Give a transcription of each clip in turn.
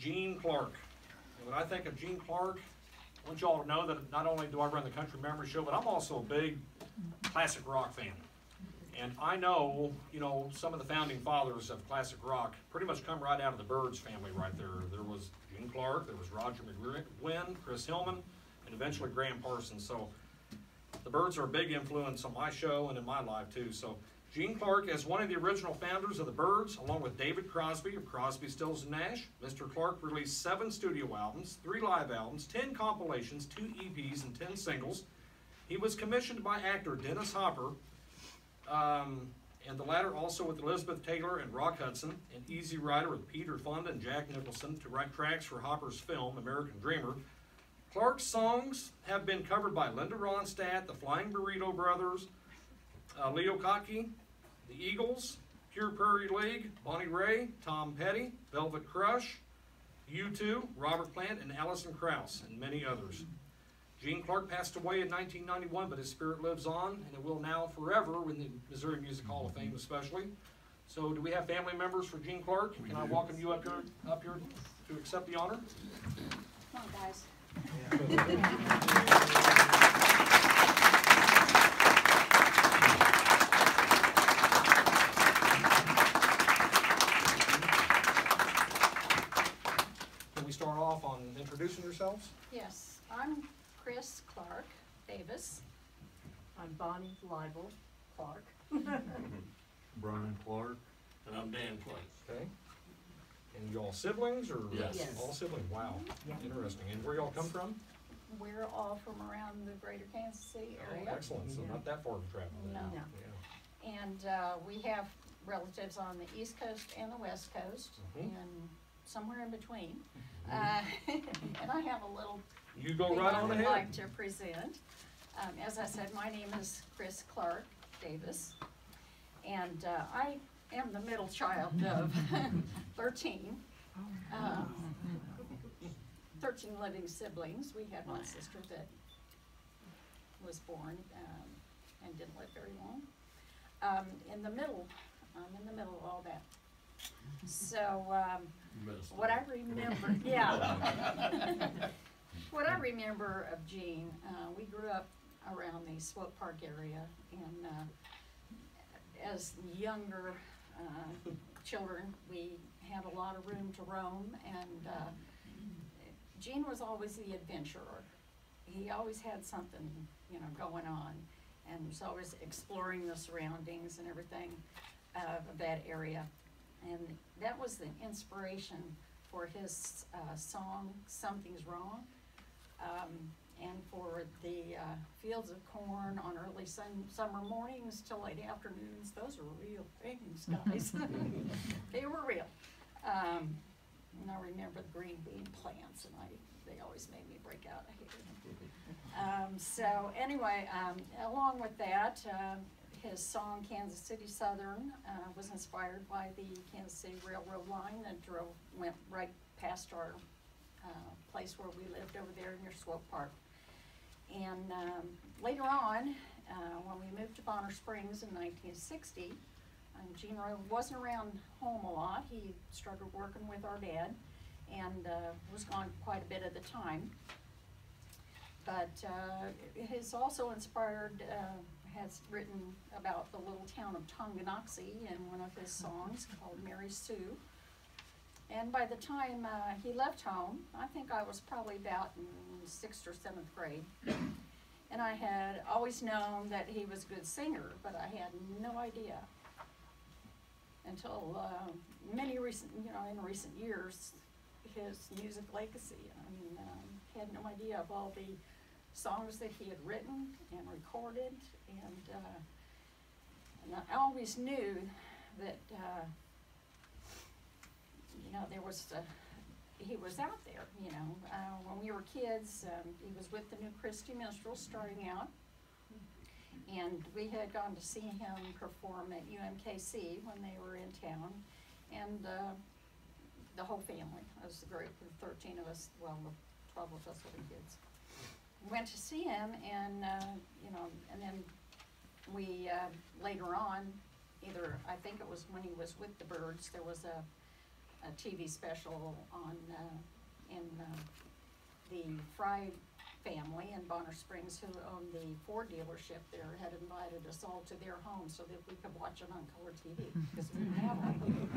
Gene Clark. And when I think of Gene Clark, I want you all to know that not only do I run the Country Memory Show, but I'm also a big classic rock fan. And I know, you know, some of the founding fathers of classic rock pretty much come right out of the Byrds family right there. There was Gene Clark, there was Roger McGuinn, Chris Hillman, and eventually Graham Parsons. So the Byrds are a big influence on my show and in my life too. So Gene Clark is one of the original founders of the Byrds, along with David Crosby of Crosby, Stills & Nash. Mr. Clark released 7 studio albums, 3 live albums, 10 compilations, 2 EPs, and 10 singles. He was commissioned by actor Dennis Hopper, and the latter also with Elizabeth Taylor and Rock Hudson, and Easy Rider with Peter Fonda and Jack Nicholson to write tracks for Hopper's film, American Dreamer. Clark's songs have been covered by Linda Ronstadt, the Flying Burrito Brothers, Leo Kottke, the Eagles, Pure Prairie League, Bonnie Raitt, Tom Petty, Velvet Crush, U2, Robert Plant, and Alison Krauss, and many others. Gene Clark passed away in 1991, but his spirit lives on, and it will now forever in the Missouri Music Hall of Fame especially. So do we have family members for Gene Clark? Can I welcome you up here to accept the honor? Come on, guys. Can we start off on introducing yourselves? Yes, I'm Chris Clark Davis. I'm Bonnie Laible Clark. Brian Clark. And I'm Dan Clark. Okay. And you all siblings, or Yes. Yes. all siblings? Wow, Yeah. interesting. And where y'all come from? We're all from around the greater Kansas City Oh, area. excellent. So Yeah. not that far to travel. No. No. Yeah. And we have relatives on the East Coast and the West Coast, Mhm. and somewhere in between. And I have a little You go thing right I on would ahead. like to present. As I said, my name is Chris Clark Davis, and I am the middle child of 13. 13 living siblings. We had one sister that was born and didn't live very long. I'm in the middle of all that. So what I remember, what I remember of Gene, we grew up around the Swope Park area, and as younger children, we had a lot of room to roam, and Gene was always the adventurer. He always had something, you know, going on, and was always exploring the surroundings and everything of that area. And that was the inspiration for his song, Something's Wrong, and for the fields of corn on early summer mornings till late afternoons. Those are real things, guys. They were real. And I remember the green bean plants, and they always made me break out. I hated them. So anyway, along with that, his song Kansas City Southern was inspired by the Kansas City Railroad line that went right past our place where we lived over there near Swope Park. And later on, when we moved to Bonner Springs in 1960, Gene wasn't around home a lot. He started working with our dad and was gone quite a bit of the time. But he's also inspired, has written about the little town of Tonganoxie in one of his songs called Mary Sue. And by the time he left home, I think I was probably about in 6th or 7th grade. And I had always known that he was a good singer, but I had no idea until in recent years, his music legacy. I mean, had no idea of all the songs that he had written and recorded, and I always knew that there was he was out there. When we were kids, he was with the new Christy Minstrels starting out, and we had gone to see him perform at UMKC when they were in town, and the whole family, as a group of 13 of us, well, the 12 of us were kids, went to see him, and and then we later on, I think it was when he was with the Byrds, there was a a TV special on, in the Fry family in Bonner Springs, who owned the Ford dealership there, had invited us all to their home so that we could watch it on color TV, because we didn't have one.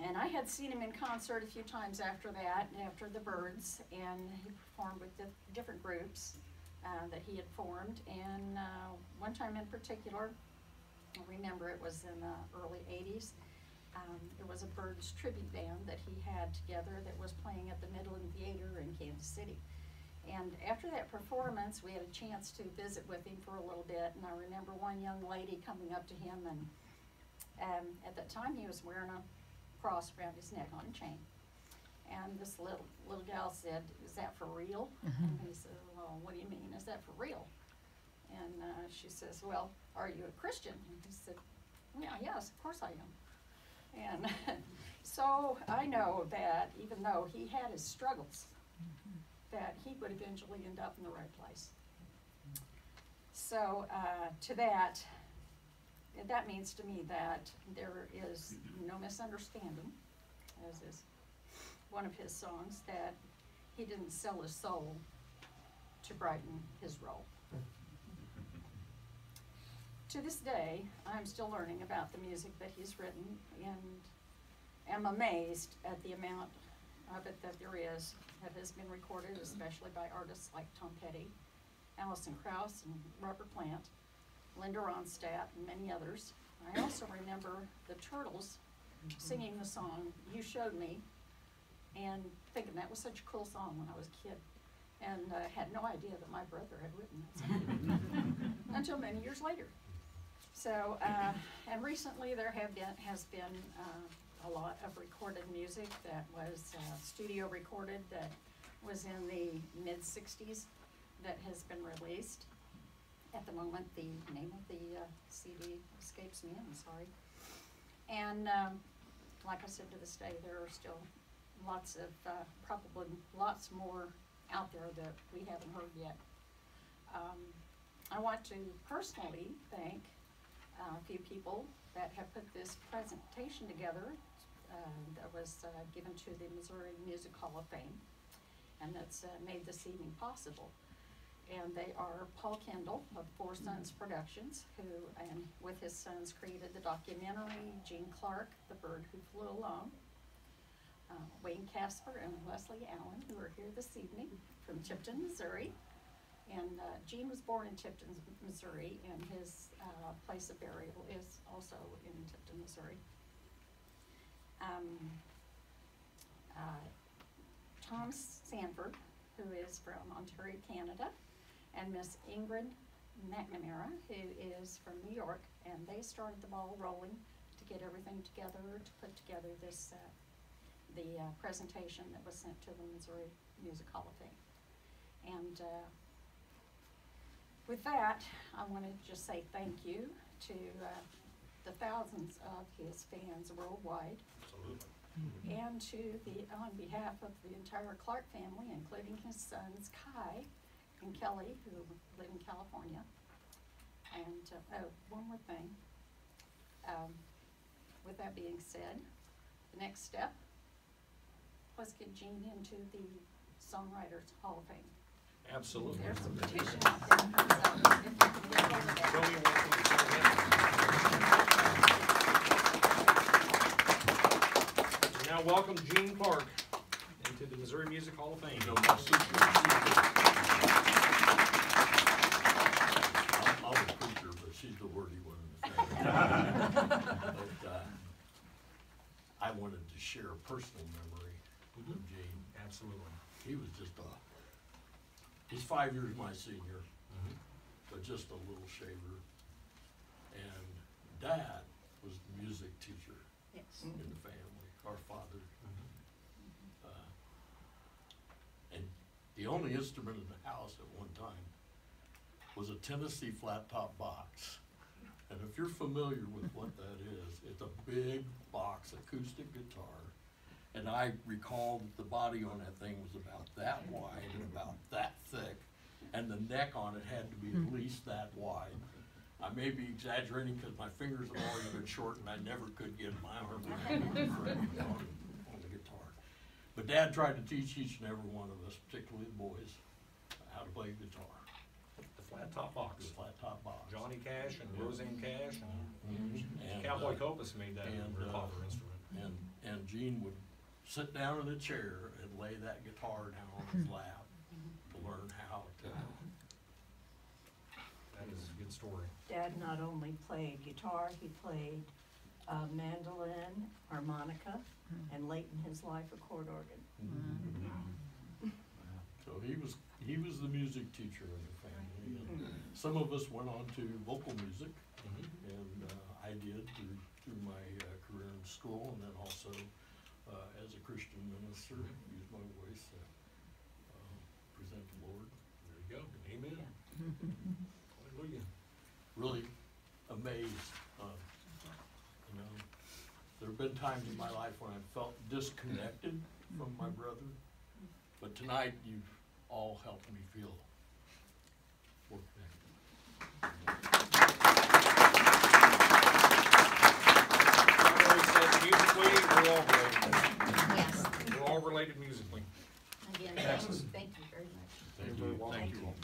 And I had seen him in concert a few times after that, after the Byrds, and he performed with different groups that he had formed. And one time in particular, I remember it was in the early 80s, there was a Byrds tribute band that he had together that was playing at the Midland Theater in Kansas City. And after that performance, we had a chance to visit with him for a little bit, and I remember one young lady coming up to him, and at that time he was wearing a cross around his neck on a chain. And this little gal said, "Is that for real?" And he said, "Well, what do you mean, is that for real?" And she says, "Well, are you a Christian?" And he said, "Yeah, yes, of course I am." And so I know that even though he had his struggles, that he would eventually end up in the right place. So to that means to me that there is no misunderstanding, as is one of his songs, that he didn't sell his soul to brighten his role. To this day, I'm still learning about the music that he's written, and am amazed at the amount of it that there is that has been recorded, especially by artists like Tom Petty, Alison Krauss, and Robert Plant, Linda Ronstadt, and many others. I also remember the Turtles singing the song "You Showed Me," and thinking that was such a cool song when I was a kid, and had no idea that my brother had written that song until many years later. So, and recently there has been a lot of recorded music that was studio recorded, that was in the mid-60s, that has been released. At the moment, the name of the CD escapes me, I'm sorry. And like I said, to this day, there are still lots of, probably lots more out there that we haven't heard yet. I want to personally thank a few people that have put this presentation together that was given to the Missouri Music Hall of Fame, and that's made this evening possible. And they are Paul Kendall of Four Sons Productions, who, and with his sons, created the documentary Gene Clark, The Bird Who Flew Alone. Wayne Casper and Leslie Allen, who are here this evening from Tipton, Missouri. And Gene was born in Tipton, Missouri, and his place of burial is also in Tipton, Missouri. Tom Sanford, who is from Ontario, Canada, and Miss Ingrid McNamara, who is from New York, and they started the ball rolling to get everything together, to put together this the presentation that was sent to the Missouri Music Hall of Fame. And with that, I want to just say thank you to the thousands of his fans worldwide. Absolutely. And to on behalf of the entire Clark family, including his sons Kai and Kelly, who live in California. And oh, one more thing. With that being said, the next step, let's get Gene into the Songwriters Hall of Fame. Absolutely. There's a petition out there. So if you can get hold of that. Show me one from the So now welcome Gene Clark into the Missouri Music Hall of Fame. I'm a preacher, but she's the wordy one in the family. But I wanted to share a personal memory of Gene. Absolutely. He was just he's 5 years my senior, but just a little shaver. And Dad was the music teacher Yes. in the family, our father. And the only instrument in the house at one time was a Tennessee flat top box. And if you're familiar with what that is, it's a big box acoustic guitar. And I recall that the body on that thing was about that wide and about that thick, and the neck on it had to be at least that wide. I may be exaggerating because my fingers have always been short and I never could get my arm around on the guitar. But Dad tried to teach each and every one of us, particularly the boys, how to play guitar. The flat top box. The flat top box. Johnny Cash and Roseanne Cash and And, Cowboy Copus made that and, very popular instrument. And Gene would sit down in a chair and lay that guitar down on his lap to learn how to. That is a good story. Dad not only played guitar, he played mandolin, harmonica, and late in his life a chord organ. So he was the music teacher in the family. And some of us went on to vocal music, and I did through my career in school, and then also as a Christian minister, use my voice to present the Lord. There you go. Amen. Hallelujah. Really amazed. You know, there have been times in my life when I felt disconnected from my brother, but tonight you've all helped me feel more connected. Yes. We're all related musically. Again, thank you very much. Thank You're you. welcome. Thank you all.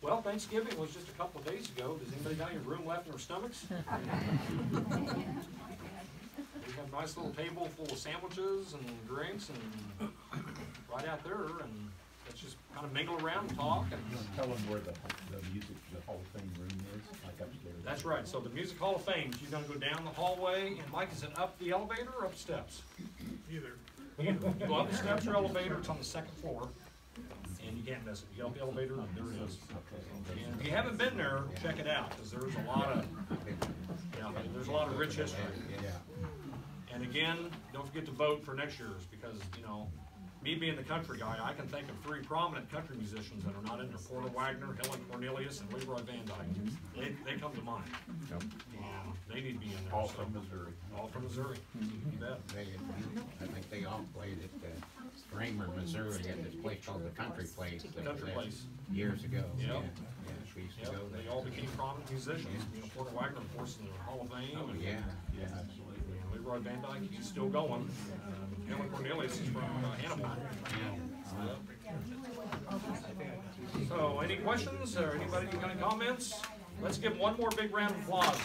Well, Thanksgiving was just a couple of days ago. Does anybody got any room left in their stomachs? We have a nice little table full of sandwiches and drinks and right out there, and let's just kind of mingle around and talk. And Tell them where the music, the Hall of Fame room is, like upstairs. that's right. So the Music Hall of Fame, you're going to go down the hallway, and Mike, is it up the elevator or up steps? Either. You go up the steps or elevator. It's on the second floor, and you can't miss it. You get up the elevator, and there it is. And if you haven't been there, check it out, because there's a lot of, there's a lot of rich history. And again, don't forget to vote for next year's, because, me being the country guy, I can think of 3 prominent country musicians that are not in there: Porter Wagner, Helen Cornelius, and Leroy Van Dyke. They come to mind. And they need to be in there. All so- from Missouri. All from Missouri. You bet. I think they all played at Raymer, Missouri, at this place called the Country Place. Country Place. Years ago. Yep. Yeah, we used to Yep, go they there. all became prominent musicians. Porter Wagner, of course, in the Hall of Fame. Oh, and, yeah. Leroy Van Dyke, he's still going. Helen Cornelius is from Hannibal. So, any questions or anybody got any comments? Let's give one more big round of applause.